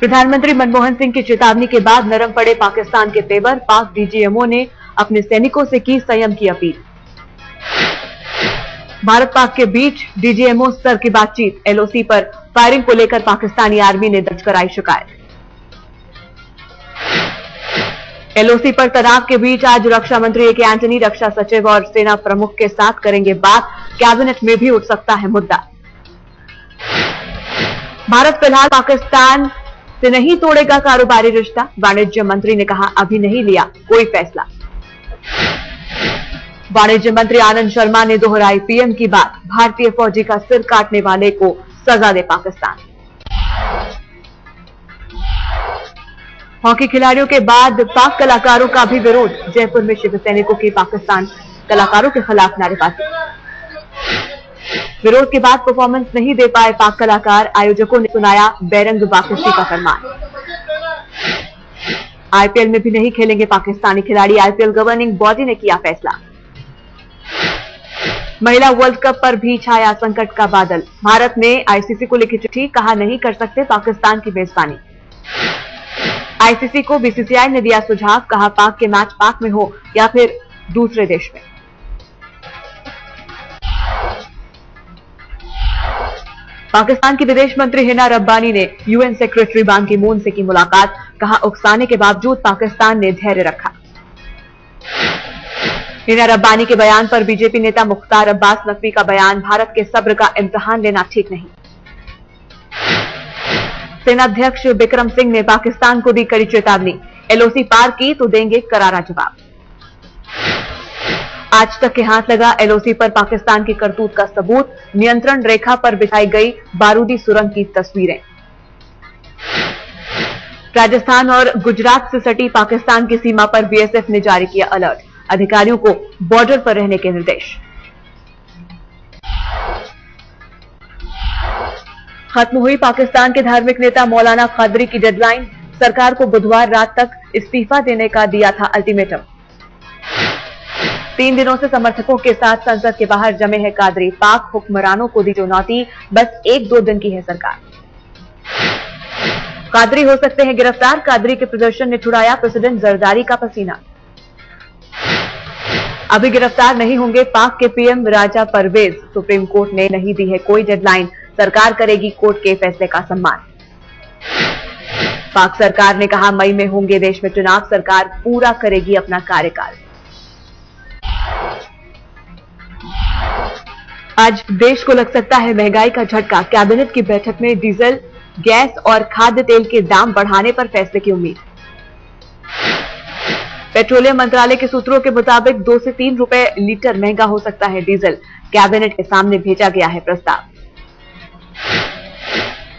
प्रधानमंत्री मनमोहन सिंह की चेतावनी के बाद नरम पड़े पाकिस्तान के तेवर। पाक डीजीएमओ ने अपने सैनिकों से की संयम की अपील। भारत पाक के बीच डीजीएमओ स्तर की बातचीत। एलओसी पर फायरिंग को लेकर पाकिस्तानी आर्मी ने दर्ज कराई शिकायत। एलओसी पर तनाव के बीच आज रक्षा मंत्री ए.के. एंटनी रक्षा सचिव और सेना प्रमुख के साथ करेंगे बात। कैबिनेट में भी उठ सकता है मुद्दा। भारत फिलहाल पाकिस्तान से नहीं तोड़ेगा कारोबारी रिश्ता। वाणिज्य मंत्री ने कहा अभी नहीं लिया कोई फैसला। वाणिज्य मंत्री आनंद शर्मा ने दोहराई पीएम की बात। भारतीय फौजी का सिर काटने वाले को सजा दे पाकिस्तान। हॉकी खिलाड़ियों के बाद पाक कलाकारों का भी विरोध। जयपुर में शिव सैनिकों की पाकिस्तान कलाकारों के खिलाफ नारेबाजी। विरोध के बाद परफॉर्मेंस नहीं दे पाए पाक कलाकार। आयोजकों ने सुनाया बेरंग वापसी का फरमान। आईपीएल में भी नहीं खेलेंगे पाकिस्तानी खिलाड़ी। आईपीएल गवर्निंग बॉडी ने किया फैसला। महिला वर्ल्ड कप पर भी छाया संकट का बादल। भारत ने आईसीसी को लिखी चिट्ठी। कहा नहीं कर सकते पाकिस्तान की मेजबानी। आईसीसी को बीसीसीआई ने दिया सुझाव। कहा पाक के मैच पाक में हो या फिर दूसरे देश में। पाकिस्तान की विदेश मंत्री हिना रब्बानी ने यूएन सेक्रेटरी बान की मून से की मुलाकात। कहा उकसाने के बावजूद पाकिस्तान ने धैर्य रखा। हिना रब्बानी के बयान पर बीजेपी नेता मुख्तार अब्बास नकवी का बयान। भारत के सब्र का इम्तिहान लेना ठीक नहीं। सेनाध्यक्ष बिक्रम सिंह ने पाकिस्तान को दी कड़ी चेतावनी। एलओसी पार की तो देंगे करारा जवाब। आज तक के हाथ लगा एलओसी पर पाकिस्तान की करतूत का सबूत। नियंत्रण रेखा पर बिछाई गई बारूदी सुरंग की तस्वीरें। राजस्थान और गुजरात से सटी पाकिस्तान की सीमा पर बीएसएफ ने जारी किया अलर्ट। अधिकारियों को बॉर्डर पर रहने के निर्देश। खत्म हुई पाकिस्तान के धार्मिक नेता मौलाना कादरी की डेडलाइन। सरकार को बुधवार रात तक इस्तीफा देने का दिया था अल्टीमेटम। 3 दिनों से समर्थकों के साथ संसद के बाहर जमे हैं कादरी। पाक हुक्मरानों को दी चुनौती। बस 1-2 दिन की है सरकार। कादरी हो सकते हैं गिरफ्तार। कादरी के प्रदर्शन ने छुड़ाया प्रेसिडेंट जरदारी का पसीना। अभी गिरफ्तार नहीं होंगे पाक के पीएम राजा परवेज। सुप्रीम कोर्ट ने नहीं दी है कोई डेडलाइन। सरकार करेगी कोर्ट के फैसले का सम्मान। पाक सरकार ने कहा मई में होंगे देश में चुनाव। सरकार पूरा करेगी अपना कार्यकाल। आज देश को लग सकता है महंगाई का झटका। कैबिनेट की बैठक में डीजल, गैस और खाद्य तेल के दाम बढ़ाने पर फैसले की उम्मीद। पेट्रोलियम मंत्रालय के सूत्रों के मुताबिक 2 से 3 रुपए लीटर महंगा हो सकता है डीजल। कैबिनेट के सामने भेजा गया है प्रस्ताव।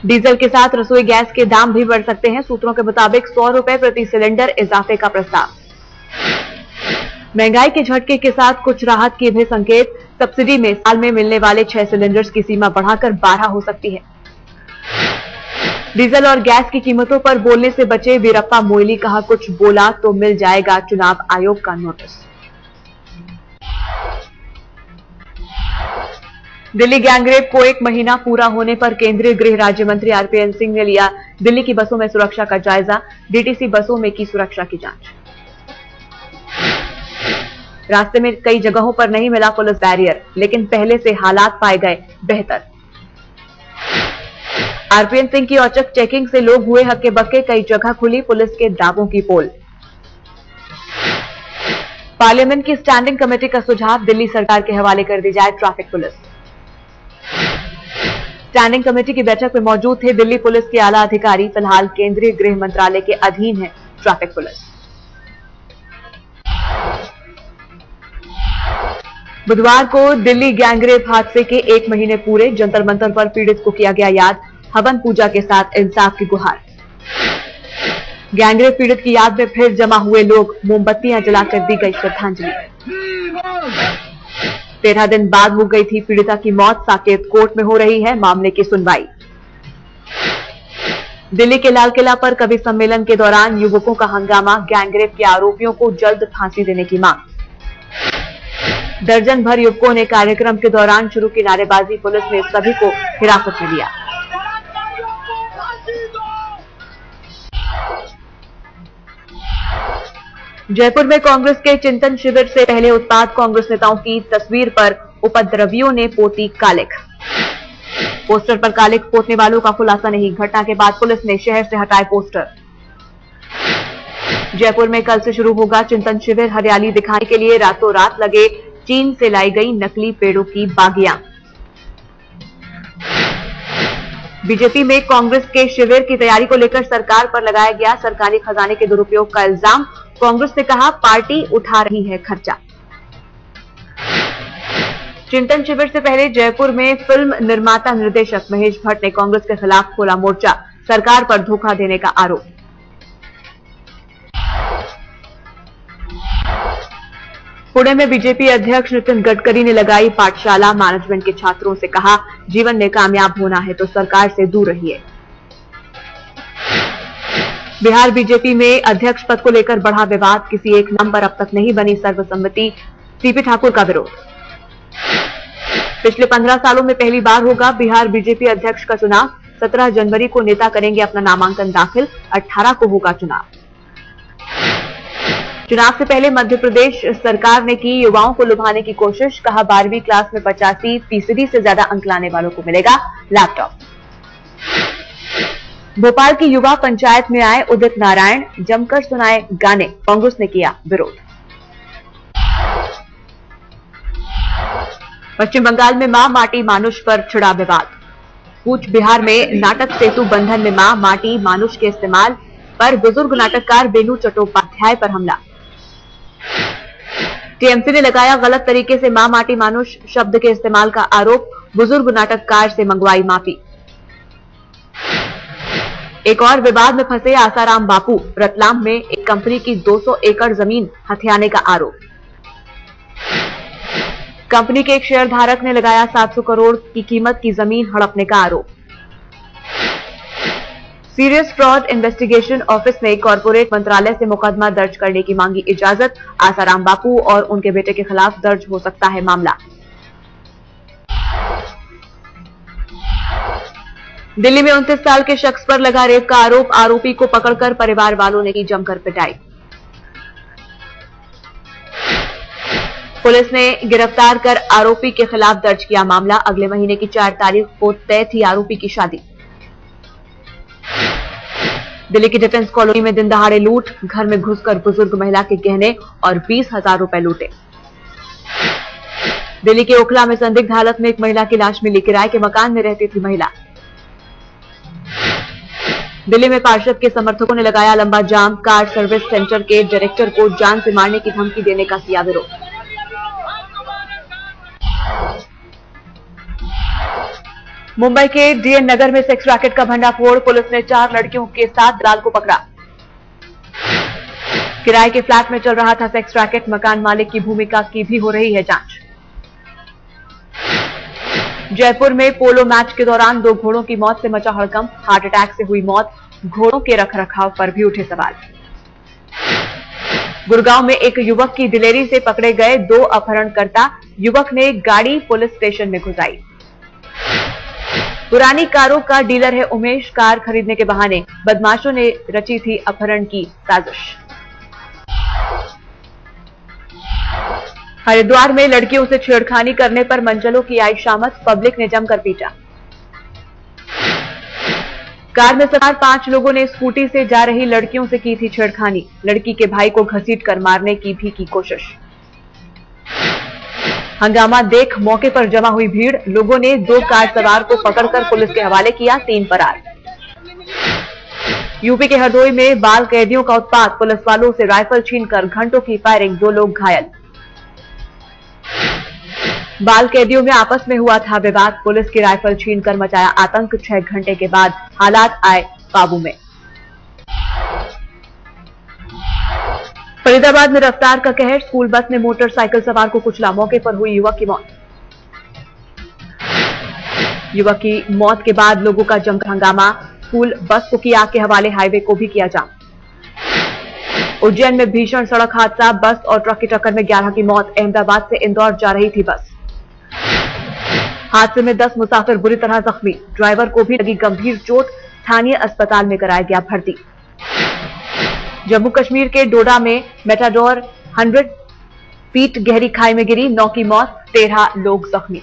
डीजल के साथ रसोई गैस के दाम भी बढ़ सकते हैं। सूत्रों के मुताबिक 100 रुपए प्रति सिलेंडर इजाफे का प्रस्ताव। महंगाई के झटके के साथ कुछ राहत के भी संकेत। सब्सिडी में साल में मिलने वाले 6 सिलेंडर्स की सीमा बढ़ाकर 12 हो सकती है। डीजल और गैस की कीमतों पर बोलने से बचे वीरप्पा मोइली। कहा कुछ बोला तो मिल जाएगा चुनाव आयोग का नोटिस। दिल्ली गैंगरेप को 1 महीना पूरा होने पर केंद्रीय गृह राज्य मंत्री आरपीएन सिंह ने लिया दिल्ली की बसों में सुरक्षा का जायजा। डीटीसी बसों में की सुरक्षा की जांच। रास्ते में कई जगहों पर नहीं मिला पुलिस बैरियर, लेकिन पहले से हालात पाए गए बेहतर। आरपीएन सिंह की औचक चेकिंग से लोग हुए हक्के बक्के। कई जगह खुली पुलिस के दावों की पोल। पार्लियामेंट की स्टैंडिंग कमेटी का सुझाव दिल्ली सरकार के हवाले कर दी जाए ट्रैफिक पुलिस। स्टैंडिंग कमेटी की बैठक में मौजूद थे दिल्ली पुलिस के आला अधिकारी। फिलहाल केंद्रीय गृह मंत्रालय के अधीन है ट्रैफिक पुलिस। बुधवार को दिल्ली गैंगरेप हादसे के 1 महीने पूरे। जंतर मंतर पर पीड़ित को किया गया याद। हवन पूजा के साथ इंसाफ की गुहार। गैंगरेप पीड़ित की याद में फिर जमा हुए लोग। मोमबत्तियां जलाकर दी गई श्रद्धांजलि। 13 दिन बाद हो गई थी पीड़िता की मौत। साकेत कोर्ट में हो रही है मामले की सुनवाई। दिल्ली के लाल किला पर कवि सम्मेलन के दौरान युवकों का हंगामा। गैंगरेप के आरोपियों को जल्द फांसी देने की मांग। दर्जन भर युवकों ने कार्यक्रम के दौरान शुरू की नारेबाजी। पुलिस ने सभी को हिरासत में लिया। जयपुर में कांग्रेस के चिंतन शिविर से पहले उत्पाद कांग्रेस नेताओं की तस्वीर पर उपद्रवियों ने पोती कालिख। पोस्टर पर कालिख पोतने वालों का खुलासा नहीं। घटना के बाद पुलिस ने शहर से हटाए पोस्टर। जयपुर में कल से शुरू होगा चिंतन शिविर। हरियाली दिखाने के लिए रातों रात लगे चीन से लाई गई नकली पेड़ों की बागियां। बीजेपी में कांग्रेस के शिविर की तैयारी को लेकर सरकार पर लगाया गया सरकारी खजाने के दुरुपयोग का इल्जाम। कांग्रेस ने कहा पार्टी उठा रही है खर्चा। चिंतन शिविर से पहले जयपुर में फिल्म निर्माता निर्देशक महेश भट्ट ने कांग्रेस के खिलाफ खोला मोर्चा। सरकार पर धोखा देने का आरोप। पुणे में बीजेपी अध्यक्ष नितिन गडकरी ने लगाई पाठशाला। मैनेजमेंट के छात्रों से कहा जीवन में कामयाब होना है तो सरकार से दूर रहिए। बिहार बीजेपी में अध्यक्ष पद को लेकर बढ़ा विवाद। किसी एक नाम पर अब तक नहीं बनी सर्वसम्मति। सीपी ठाकुर का विरोध। पिछले 15 सालों में पहली बार होगा बिहार बीजेपी अध्यक्ष का चुनाव। 17 जनवरी को नेता करेंगे अपना नामांकन दाखिल। 18 को होगा चुनाव। चुनाव से पहले मध्य प्रदेश सरकार ने की युवाओं को लुभाने की कोशिश। कहा 12वीं क्लास में 85% से ज्यादा अंक लाने वालों को मिलेगा लैपटॉप। भोपाल की युवा पंचायत में आए उदित नारायण। जमकर सुनाए गाने। कांग्रेस ने किया विरोध। पश्चिम बंगाल में मां माटी मानुष पर छिड़ा विवाद। कूच बिहार में नाटक सेतु बंधन में मां माटी मानुष के इस्तेमाल पर बुजुर्ग नाटककार बेनू चट्टोपाध्याय पर हमला। टीएमसी ने लगाया गलत तरीके से मां माटी मानुष शब्द के इस्तेमाल का आरोप। बुजुर्ग नाटककार से मंगवाई माफी। एक और विवाद में फंसे आसाराम बापू। रतलाम में एक कंपनी की 200 एकड़ जमीन हथियाने का आरोप। कंपनी के एक शेयरधारक ने लगाया 700 करोड़ की कीमत की जमीन हड़पने का आरोप। सीरियस फ्रॉड इन्वेस्टिगेशन ऑफिस ने कॉर्पोरेट मंत्रालय से मुकदमा दर्ज करने की मांगी इजाजत। आसाराम बापू और उनके बेटे के खिलाफ दर्ज हो सकता है मामला। दिल्ली में 29 साल के शख्स पर लगा रेप का आरोप। आरोपी को पकड़कर परिवार वालों ने की जमकर पिटाई। पुलिस ने गिरफ्तार कर आरोपी के खिलाफ दर्ज किया मामला। अगले महीने की 4 तारीख को तय थी आरोपी की शादी। दिल्ली की डिफेंस कॉलोनी में दिन दहाड़े लूट। घर में घुसकर बुजुर्ग महिला के गहने और 20,000 रुपए लूटे। दिल्ली के ओखला में संदिग्ध हालत में एक महिला की लाश मिली। किराए के मकान में रहती थी महिला। दिल्ली में पार्षद के समर्थकों ने लगाया लंबा जाम। कार सर्विस सेंटर के डायरेक्टर को जान से मारने की धमकी देने का किया विरोध। मुंबई के डीएन नगर में सेक्स रैकेट का भंडाफोड़। पुलिस ने 4 लड़कियों के साथ दलाल को पकड़ा। किराए के फ्लैट में चल रहा था सेक्स रैकेट। मकान मालिक की भूमिका की भी हो रही है जांच। जयपुर में पोलो मैच के दौरान 2 घोड़ों की मौत से मचा हड़कंप। हार्ट अटैक से हुई मौत। घोड़ों के रखरखाव पर भी उठे सवाल। गुड़गांव में एक युवक की दिलेरी से पकड़े गए 2 अपहरणकर्ता। युवक ने गाड़ी पुलिस स्टेशन में घुसाई। पुरानी कारों का डीलर है उमेश। कार खरीदने के बहाने बदमाशों ने रची थी अपहरण की साजिश। हरिद्वार में लड़कियों से छेड़खानी करने पर मंचलों की आई शामत। पब्लिक ने जमकर पीटा। कार में सवार 5 लोगों ने स्कूटी से जा रही लड़कियों से की थी छेड़खानी। लड़की के भाई को घसीटकर मारने की भी की कोशिश। हंगामा देख मौके पर जमा हुई भीड़। लोगों ने 2 कार सवार को पकड़कर पुलिस के हवाले किया। 3 फरार। यूपी के हरदोई में बाल कैदियों का उत्पात। पुलिस वालों से राइफल छीनकर घंटों की फायरिंग। 2 लोग घायल। बाल कैदियों में आपस में हुआ था विवाद। पुलिस की राइफल छीनकर मचाया आतंक। 6 घंटे के बाद हालात आए काबू में। फरीदाबाद में रफ्तार का कहर। स्कूल बस ने मोटरसाइकिल सवार को कुचला। मौके पर हुई युवक की मौत। युवक की मौत के बाद लोगों का जमकर हंगामा। स्कूल बस को किया आग के हवाले। हाईवे को भी किया जाम। उज्जैन में भीषण सड़क हादसा। बस और ट्रक की टक्कर में 11 की मौत। अहमदाबाद से इंदौर जा रही थी बस। हादसे में 10 मुसाफिर बुरी तरह जख्मी। ड्राइवर को भी लगी गंभीर चोट। स्थानीय अस्पताल में कराया गया भर्ती। जम्मू कश्मीर के डोडा में मेटाडोर 100 फीट गहरी खाई में गिरी, 9 की मौत, 13 लोग जख्मी।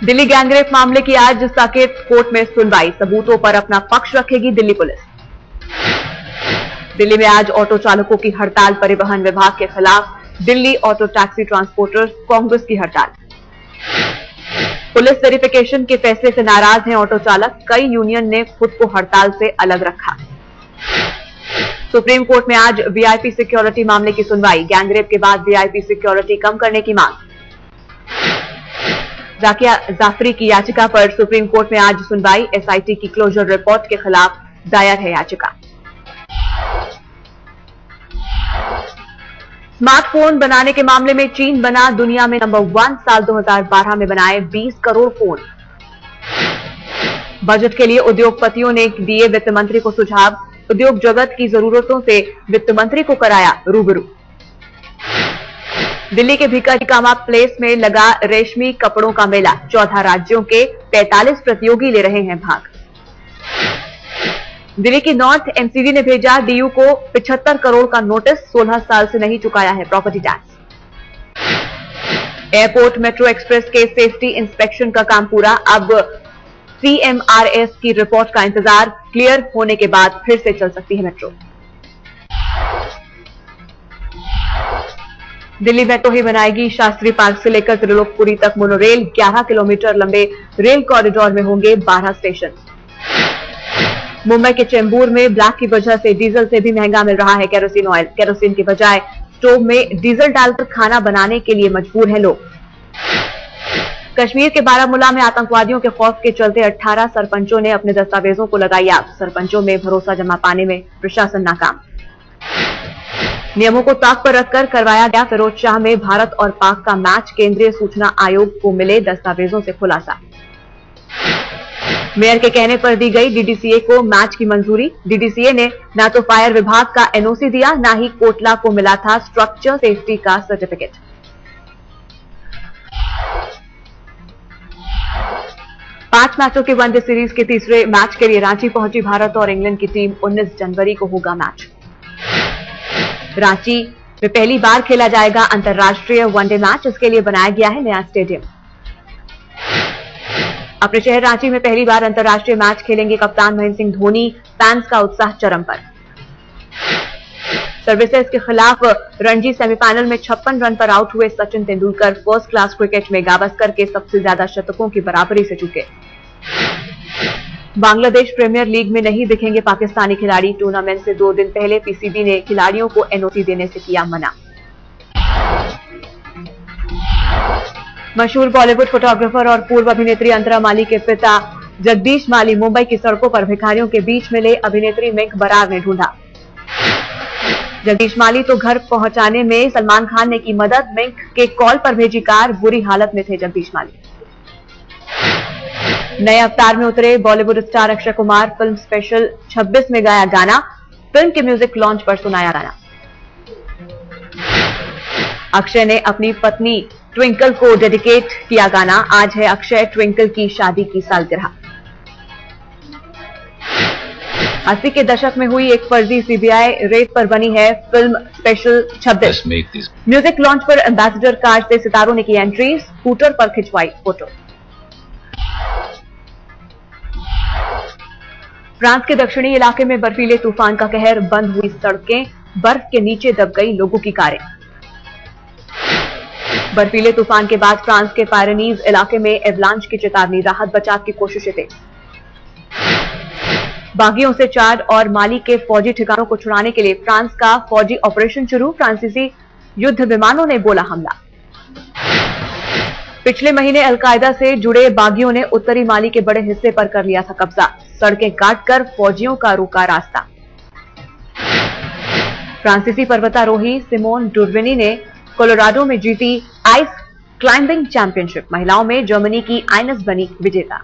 दिल्ली गैंगरेप मामले की आज साकेत कोर्ट में सुनवाई, सबूतों पर अपना पक्ष रखेगी दिल्ली पुलिस। दिल्ली में आज ऑटो चालकों की हड़ताल, परिवहन विभाग के खिलाफ Delhi auto taxi transporters Congress की हड़ताल। पुलिस वेरिफिकेशन के फैसले से नाराज हैं ऑटो चालक, कई यूनियन ने खुद को हड़ताल से अलग रखा। सुप्रीम कोर्ट में आज वीआईपी सिक्योरिटी मामले की सुनवाई, गैंगरेप के बाद वीआईपी सिक्योरिटी कम करने की मांग। जाकिया जाफरी की याचिका पर सुप्रीम कोर्ट में आज सुनवाई, एसआईटी की क्लोजर रिपोर्ट के खिलाफ दायर है याचिका। स्मार्टफोन बनाने के मामले में चीन बना दुनिया में नंबर 1, साल 2012 में बनाए 20 करोड़ फोन। बजट के लिए उद्योगपतियों ने दिए वित्त मंत्री को सुझाव, उद्योग जगत की जरूरतों से वित्त मंत्री को कराया रूबरू। दिल्ली के भिकारीकामा प्लेस में लगा रेशमी कपड़ों का मेला, 14 राज्यों के 43 प्रतियोगी ले रहे हैं भाग। दिल्ली की नॉर्थ एमसीडी ने भेजा डीयू को 75 करोड़ का नोटिस, 16 साल से नहीं चुकाया है property tax. Airport metro express के सेफ्टी इंस्पेक्शन का काम पूरा, अब सीएमआरएस की रिपोर्ट का इंतजार, क्लियर होने के बाद फिर से चल सकती है मेट्रो। दिल्ली मेट्रो ही बनाएगी शास्त्री पार्क से लेकर त्रिलोकपुरी तक मोनोरेल, 11 किलोमीटर लंबे रेल कॉरिडोर में होंगे 12 स्टेशन। मुंबई के चेंबूर में ब्लैक की वजह से डीजल से भी महंगा मिल रहा है केरोसिन ऑयल, केरोसिन के बजाय स्टोव में डीजल डालकर खाना बनाने के लिए मजबूर हैं लोग। कश्मीर के बारामूला में आतंकवादियों के खौफ के चलते 18 सरपंचों ने अपने दस्तावेजों को लगाई आग, सरपंचों में भरोसा जमा पाने में प्रशासन नाकाम। नियमों को ताक पर रखकर करवाया गया फिरोजशाह में भारत और पाक का मैच, केंद्रीय सूचना आयोग को मिले दस्तावेजों से खुलासा। मेयर के कहने पर दी गई डीडीसीए को मैच की मंजूरी, डीडीसीए ने ना तो फायर विभाग का एनओसी दिया, ना ही कोटला को मिला था स्ट्रक्चर सेफ्टी का सर्टिफिकेट। पांच मैचों के वनडे सीरीज के तीसरे मैच के लिए रांची पहुंची भारत और इंग्लैंड की टीम, 19 जनवरी को होगा मैच। रांची में पहली बार खेला जाएगा अंतर्राष्ट्रीय वनडे मैच, इसके लिए बनाया गया है नया स्टेडियम। अपने शहर रांची में पहली बार अंतर्राष्ट्रीय मैच खेलेंगे कप्तान महेंद्र सिंह धोनी, फैंस का उत्साह चरम पर। सर्विसेज के खिलाफ रणजी सेमीफाइनल में 56 रन पर आउट हुए Sachin Tendulkar, first class cricket में गावस्कर के सबसे ज्यादा शतकों की बराबरी से चुके। बांग्लादेश प्रीमियर लीग में नहीं दिखेंगे पाकिस्तानी खिलाड़ी, टूर्नामेंट से 2 दिन पहले पीसीबी ने खिलाड़ियों को एनओसी देने से किया मना। मशहूर बॉलीवुड फोटोग्राफर और पूर्व अभिनेत्री अंतरा माली के पिता जगदीश माली मुंबई की सड़कों पर भिखारियों के बीच मिले, अभिनेत्री मिंक बरार ने ढूंढा। जगदीश माली तो घर पहुंचाने में सलमान खान ने की मदद, मिंक के कॉल पर भेजी कार, बुरी हालत में थे जगदीश माली। नए अवतार में उतरे Bollywood star Akshay Kumar, film special 26 में गाया गाना, फिल्म के म्यूजिक लॉन्च पर सुनाया गाना। अक्षय ने अपनी पत्नी ट्विंकल को डेडिकेट किया गाना, आज है अक्षय ट्विंकल की शादी की सालगिरह। 80 के दशक में हुई एक फर्जी सीबीआई रेप पर बनी है फिल्म स्पेशल 26। म्यूजिक लॉन्च पर एम्बेसडर कार से सितारों ने की एंट्री, स्कूटर पर खिंचवाई फोटो। फ्रांस के दक्षिणी इलाके में बर्फीले तूफान का कहर, बंद हुई सड़कें, बर्फ के नीचे दब गई लोगों की कारें। बर्फीले तूफान के बाद फ्रांस के पायरेनीज इलाके में एवलांच की चेतावनी, राहत बचाव की कोशिशें तेज। बागियों से चाद और माली के फौजी ठिकानों को छुड़ाने के लिए फ्रांस का फौजी ऑपरेशन शुरू, फ्रांसीसी युद्ध विमानों ने बोला हमला। पिछले महीने अलकायदा से जुड़े बागियों ने उत्तरी माली के बड़े हिस्से पर कर लिया था कब्जा, सड़कें काटकर फौजियों का रोका रास्ता। फ्रांसीसी पर्वतारोही सिमोन डुर्विनी ने कोलोराडो में जीती आइस क्लाइंबिंग चैंपियनशिप, महिलाओं में जर्मनी की आइनस बनी विजेता।